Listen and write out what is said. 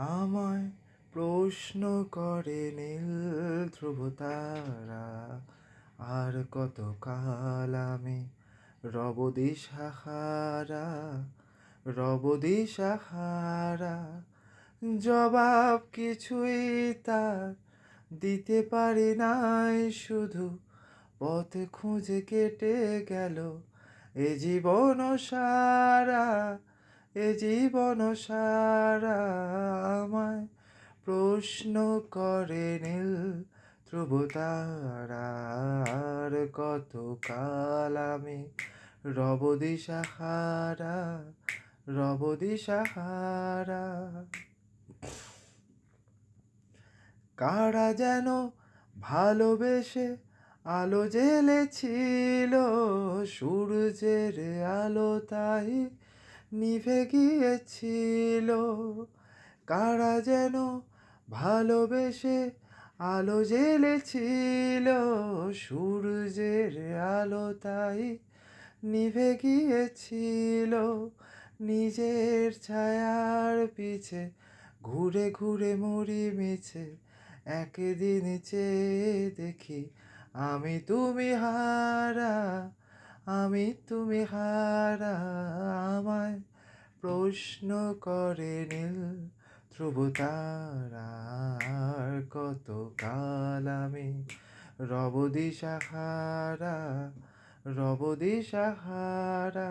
আমায় প্রশ্ন করে নীল ধ্রুবতারা, আর কত কাল আমি রব দিশাহারা, রব দিশাহারা। জবাব কিছুই তার দিতে পারি নাই, শুধু পথ খুঁজে কেটে গেল এ জীবন সারা, এ জীবন সারা। আমায় প্রশ্ন করে নীল ধ্রুবতারা, আর কত কাল আমি রব দিশাহারা, রব দিশাহারা। কারা যেন ভালোবেসে আলো জ্বেলেছিল, সূর্যের আলো তাই নিভে গিয়েছিল। কারা যেন ভালোবেসে আলো জ্বেলেছিল, সূর্যের আলো তাই নিভে গিয়েছিল। নিজের ছায়ার পিছে ঘুরে ঘুরে মরি মিছে, একদিন চেয়ে দেখি আমি তুমি হারা, আমি তুমি হারা। আমায় প্রশ্ন করে নীল ধ্রুবতারা, আর কত কাল আমি রব দিশাহারা, রব দিশাহারা।